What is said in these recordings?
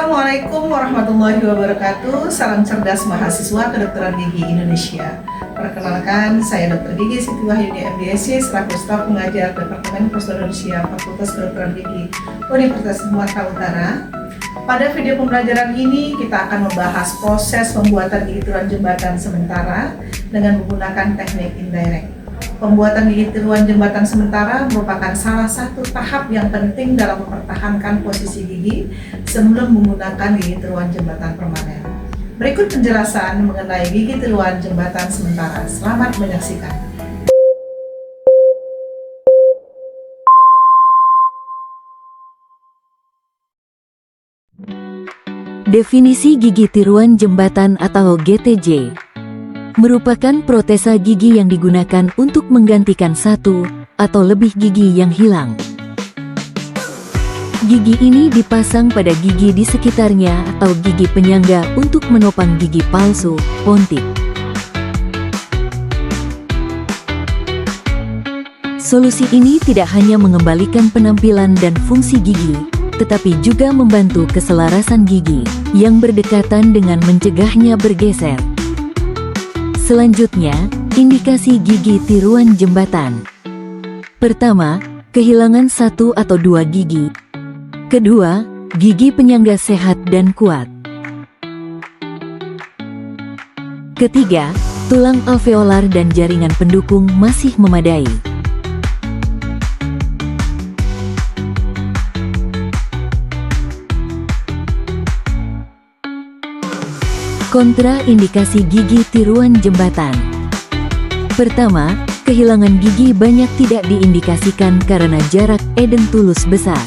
Assalamualaikum warahmatullahi wabarakatuh. Salam cerdas mahasiswa kedokteran gigi Indonesia. Perkenalkan, saya Dr. Gigi Siti Wahyuni MDSC selaku staf pengajar Departemen Postodontia Fakultas Kedokteran Gigi Universitas Sumatera Utara. Pada video pembelajaran ini kita akan membahas proses pembuatan gigi tiruan jembatan sementara dengan menggunakan teknik indirect. Pembuatan gigi tiruan jembatan sementara merupakan salah satu tahap yang penting dalam mempertahankan posisi gigi sebelum menggunakan gigi tiruan jembatan permanen. Berikut penjelasan mengenai gigi tiruan jembatan sementara. Selamat menyaksikan. Definisi gigi tiruan jembatan atau GTJ merupakan protesa gigi yang digunakan untuk menggantikan satu atau lebih gigi yang hilang. Gigi ini dipasang pada gigi di sekitarnya atau gigi penyangga untuk menopang gigi palsu, pontik. Solusi ini tidak hanya mengembalikan penampilan dan fungsi gigi, tetapi juga membantu keselarasan gigi yang berdekatan dengan mencegahnya bergeser. Selanjutnya, indikasi gigi tiruan jembatan. Pertama, kehilangan satu atau dua gigi. Kedua, gigi penyangga sehat dan kuat. Ketiga, tulang alveolar dan jaringan pendukung masih memadai. Kontraindikasi gigi tiruan jembatan. Pertama, kehilangan gigi banyak tidak diindikasikan karena jarak edentulus besar.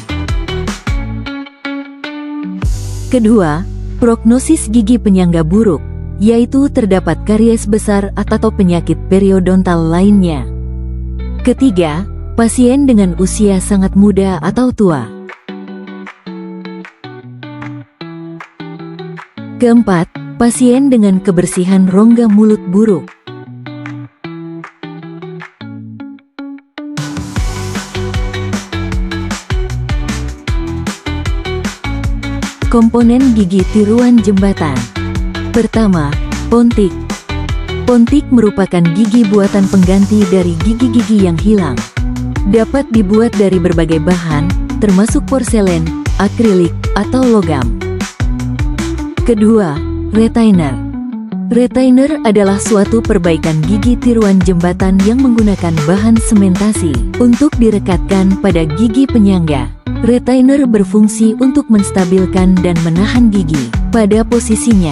Kedua, prognosis gigi penyangga buruk, yaitu terdapat karies besar atau penyakit periodontal lainnya. Ketiga, pasien dengan usia sangat muda atau tua. Keempat, pasien dengan kebersihan rongga mulut buruk. Komponen gigi tiruan jembatan. Pertama, pontik. Pontik merupakan gigi buatan pengganti dari gigi-gigi yang hilang. Dapat dibuat dari berbagai bahan, termasuk porselen, akrilik, atau logam. Kedua, retainer. Retainer adalah suatu perbaikan gigi tiruan jembatan yang menggunakan bahan sementasi untuk direkatkan pada gigi penyangga. Retainer berfungsi untuk menstabilkan dan menahan gigi pada posisinya.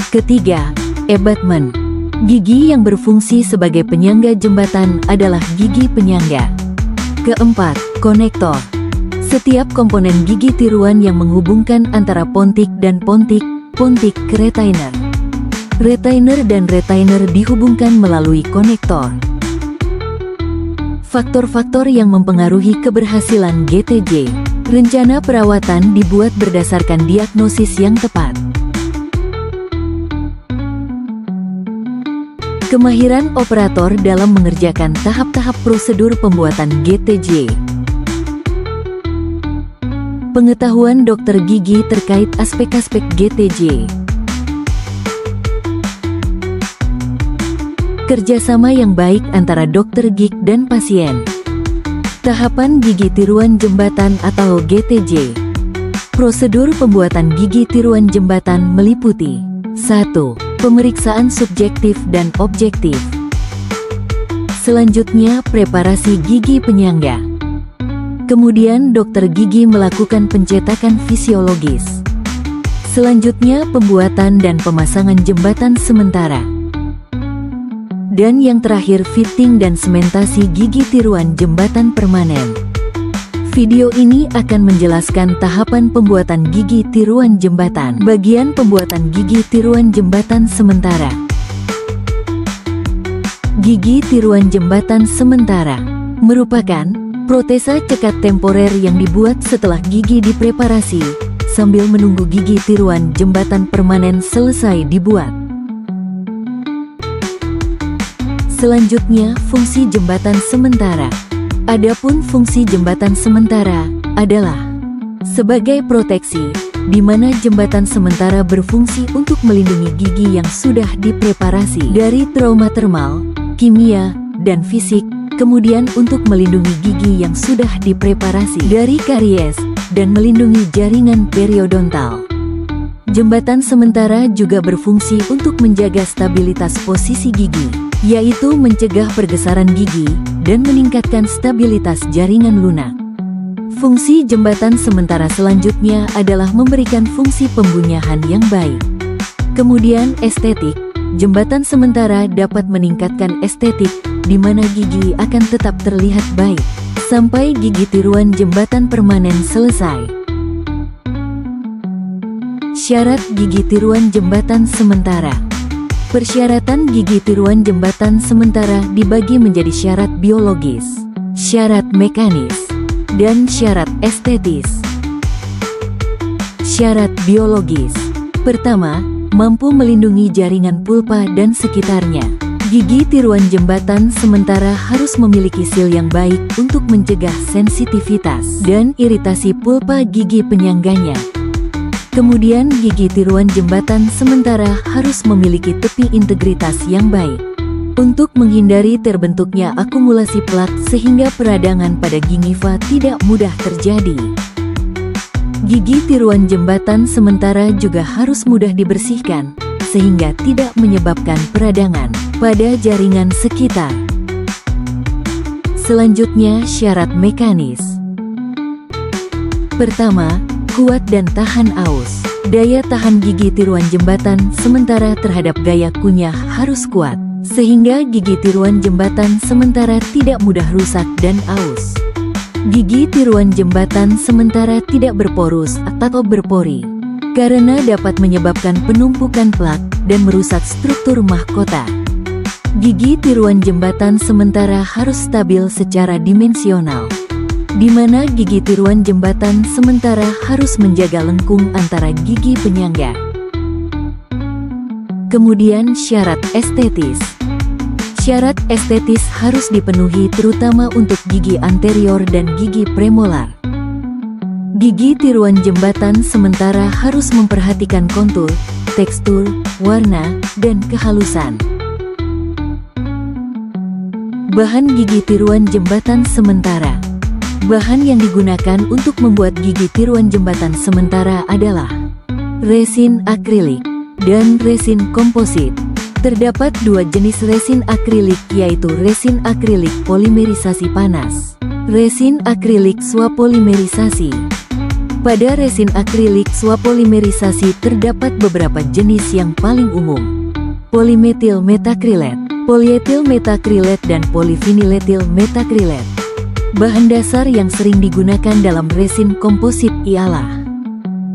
Ketiga, abutment. Gigi yang berfungsi sebagai penyangga jembatan adalah gigi penyangga. Keempat, konektor. Setiap komponen gigi tiruan yang menghubungkan antara pontik dan pontik ke retainer. Retainer dan retainer dihubungkan melalui konektor. Faktor-faktor yang mempengaruhi keberhasilan GTJ. Rencana perawatan dibuat berdasarkan diagnosis yang tepat. Kemahiran operator dalam mengerjakan tahap-tahap prosedur pembuatan GTJ. Pengetahuan dokter gigi terkait aspek-aspek GTJ. Kerjasama yang baik antara dokter gigi dan pasien. Tahapan gigi tiruan jembatan atau GTJ. Prosedur pembuatan gigi tiruan jembatan meliputi 1. Pemeriksaan subjektif dan objektif. Selanjutnya, preparasi gigi penyangga. Kemudian dokter gigi melakukan pencetakan fisiologis. Selanjutnya pembuatan dan pemasangan jembatan sementara. Dan yang terakhir fitting dan sementasi gigi tiruan jembatan permanen. Video ini akan menjelaskan tahapan pembuatan gigi tiruan jembatan. Bagian pembuatan gigi tiruan jembatan sementara. Gigi tiruan jembatan sementara merupakan protesa cekat temporer yang dibuat setelah gigi dipreparasi, sambil menunggu gigi tiruan jembatan permanen selesai dibuat. Selanjutnya, fungsi jembatan sementara. Adapun fungsi jembatan sementara adalah sebagai proteksi, di mana jembatan sementara berfungsi untuk melindungi gigi yang sudah dipreparasi dari trauma termal, kimia, dan fisik, kemudian untuk melindungi gigi yang sudah dipreparasi dari karies, dan melindungi jaringan periodontal. Jembatan sementara juga berfungsi untuk menjaga stabilitas posisi gigi, yaitu mencegah pergeseran gigi dan meningkatkan stabilitas jaringan lunak. Fungsi jembatan sementara selanjutnya adalah memberikan fungsi pembunyian yang baik. Kemudian estetik, jembatan sementara dapat meningkatkan estetik, di mana gigi akan tetap terlihat baik, sampai gigi tiruan jembatan permanen selesai. Syarat gigi tiruan jembatan sementara. Persyaratan gigi tiruan jembatan sementara dibagi menjadi syarat biologis, syarat mekanis, dan syarat estetis. Syarat biologis. Pertama, mampu melindungi jaringan pulpa dan sekitarnya. Gigi tiruan jembatan sementara harus memiliki sil yang baik untuk mencegah sensitivitas dan iritasi pulpa gigi penyangganya. Kemudian gigi tiruan jembatan sementara harus memiliki tepi integritas yang baik untuk menghindari terbentuknya akumulasi plak sehingga peradangan pada gingiva tidak mudah terjadi. Gigi tiruan jembatan sementara juga harus mudah dibersihkan sehingga tidak menyebabkan peradangan pada jaringan sekitar. Selanjutnya syarat mekanis. Pertama, kuat dan tahan aus. Daya tahan gigi tiruan jembatan sementara terhadap gaya kunyah harus kuat, sehingga gigi tiruan jembatan sementara tidak mudah rusak dan aus. Gigi tiruan jembatan sementara tidak berporus atau berpori, karena dapat menyebabkan penumpukan plak dan merusak struktur mahkota. Gigi tiruan jembatan sementara harus stabil secara dimensional, di mana gigi tiruan jembatan sementara harus menjaga lengkung antara gigi penyangga. Kemudian syarat estetis. Syarat estetis harus dipenuhi terutama untuk gigi anterior dan gigi premolar. Gigi tiruan jembatan sementara harus memperhatikan kontur, tekstur, warna, dan kehalusan. Bahan gigi tiruan jembatan sementara. Bahan yang digunakan untuk membuat gigi tiruan jembatan sementara adalah resin akrilik dan resin komposit. Terdapat dua jenis resin akrilik, yaitu resin akrilik polimerisasi panas, resin akrilik swapolimerisasi. Pada resin akrilik swapolimerisasi terdapat beberapa jenis yang paling umum: polimetil metakrilet, polietil metakrilet, dan poliviniletil metakrilet. Bahan dasar yang sering digunakan dalam resin komposit ialah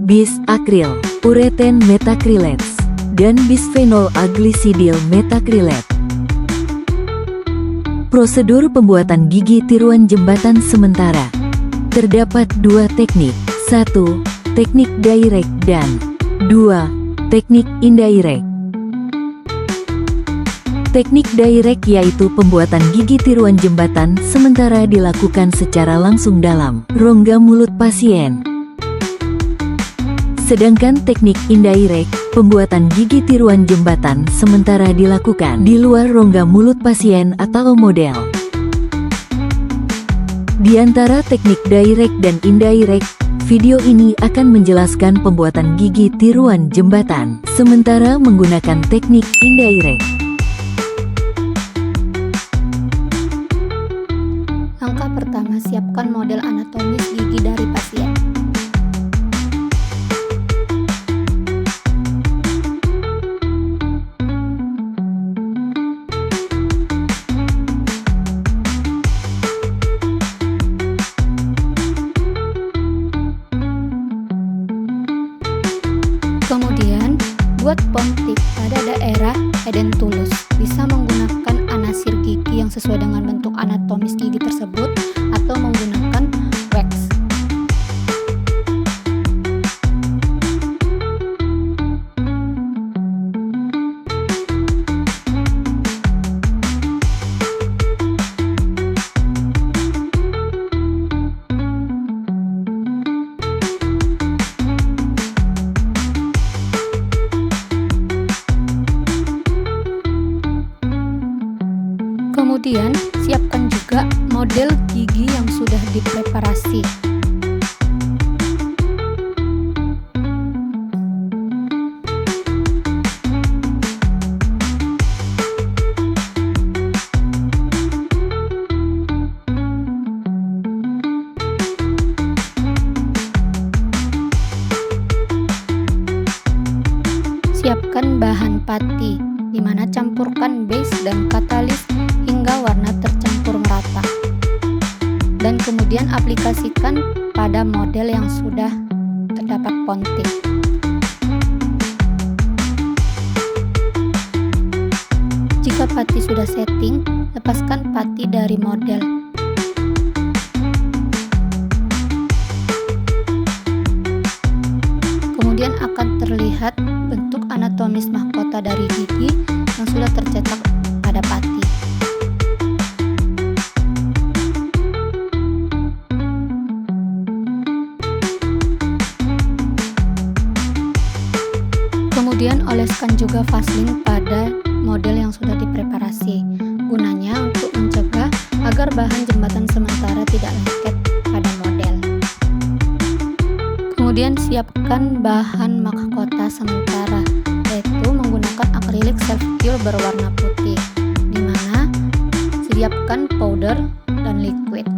bis akril, ureten metakrilet, dan bisphenol A glisidil metakrilet. Prosedur pembuatan gigi tiruan jembatan sementara. Terdapat dua teknik. 1. Teknik direct dan 2. Teknik indirect. Teknik direct yaitu pembuatan gigi tiruan jembatan sementara dilakukan secara langsung dalam rongga mulut pasien. Sedangkan teknik indirect, pembuatan gigi tiruan jembatan sementara dilakukan di luar rongga mulut pasien atau model. Di antara teknik direct dan indirect, video ini akan menjelaskan pembuatan gigi tiruan jembatan sementara menggunakan teknik indirect. Langkah pertama, siapkan model anatomis gigi dari pasien. Kemudian, buat pontik pada daerah edentulus. Bisa menggunakan anasir gigi yang sesuai dengan bentuk anatomis gigi tersebut atau menggunakan wax. Kemudian, siapkan juga model gigi yang sudah dipreparasi. Siapkan bahan pati, di mana campurkan base dan katalis hingga warna tercampur merata. Dan kemudian aplikasikan pada model yang sudah terdapat pontik. Jika pati sudah setting, lepaskan pati dari model. Kemudian akan terlihat bentuk anatomis mahkota dari gigi yang sudah tercetak pada pati. Kemudian oleskan juga vaselin pada model yang sudah dipreparasi, gunanya untuk mencegah agar bahan jembatan sementara tidak lengket pada model. Kemudian siapkan bahan mahkota sementara, yaitu menggunakan akrilik self cure berwarna putih, di mana siapkan powder dan liquid.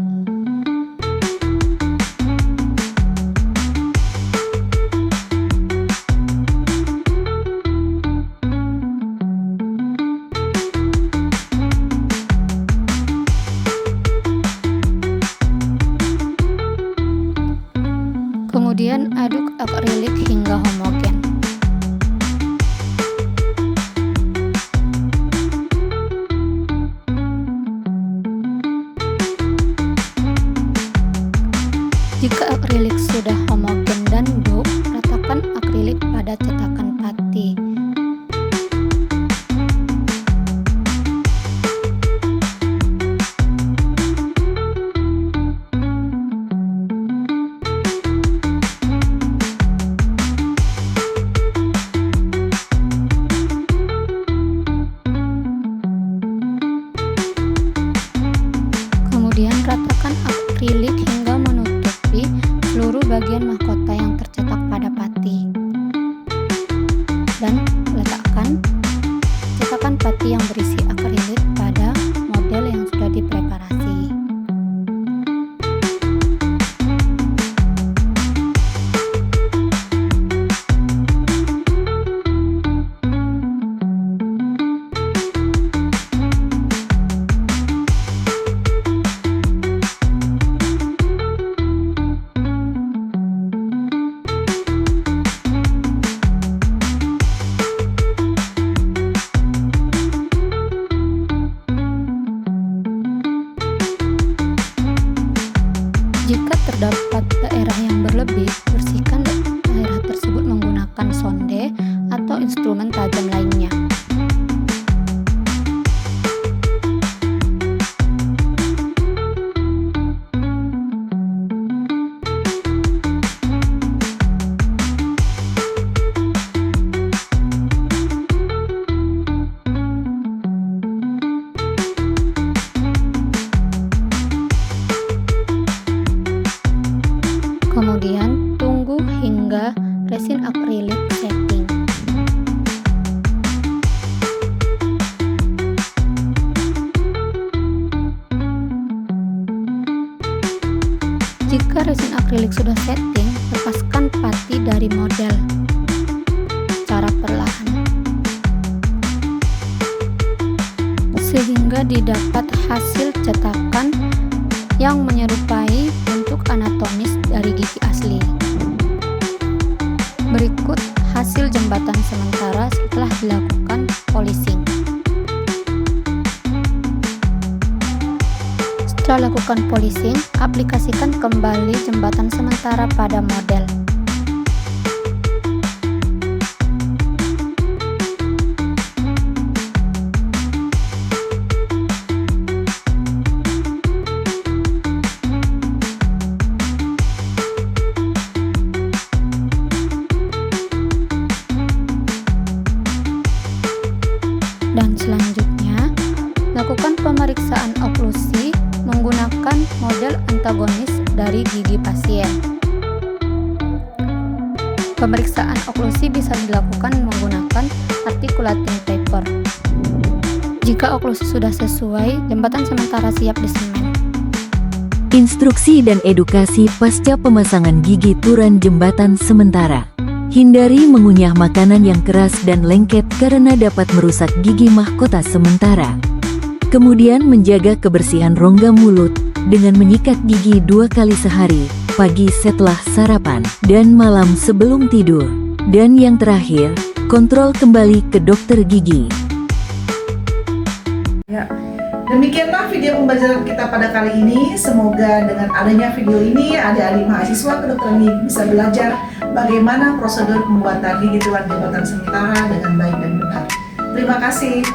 Kemudian aduk akrilik hingga homogen. Jika akrilik sudah homogen dan dough, ratakan akrilik pada cetakan pati. Kemudian ratakan akrilik hingga menutupi seluruh bagian mahkota yang tercetak pada pati. Dan letakkan cetakan pati yang berisi akrilik pada model yang sudah dipreparasi. Jika terdapat daerah yang berlebih, bersihkan daerah tersebut menggunakan sonde atau instrumen tajam lainnya. Kemudian tunggu hingga resin akrilik setting. Jika resin akrilik sudah setting, lepaskan pati dari model secara perlahan, sehingga didapat hasil cetakan yang menyerupai bentuk anatomis dari gigi asli. Berikut hasil jembatan sementara setelah dilakukan polishing. Setelah lakukan polishing, aplikasikan kembali jembatan sementara pada model. Dan selanjutnya Lakukan pemeriksaan oklusi menggunakan model antagonis dari gigi pasien. Pemeriksaan oklusi bisa dilakukan menggunakan articulating paper. Jika oklusi sudah sesuai, jembatan sementara siap disemen. Instruksi dan edukasi pasca pemasangan gigi turan jembatan sementara. Hindari mengunyah makanan yang keras dan lengket karena dapat merusak gigi mahkota sementara. Kemudian menjaga kebersihan rongga mulut dengan menyikat gigi 2 kali sehari, pagi setelah sarapan dan malam sebelum tidur. Dan yang terakhir, kontrol kembali ke dokter gigi. Ya, demikianlah video pembelajaran kita pada kali ini. Semoga dengan adanya video ini, adik-adik mahasiswa kedokteran gigi bisa belajar bagaimana prosedur pembuatan gigi turan jembatan sementara dengan baik dan benar. Terima kasih.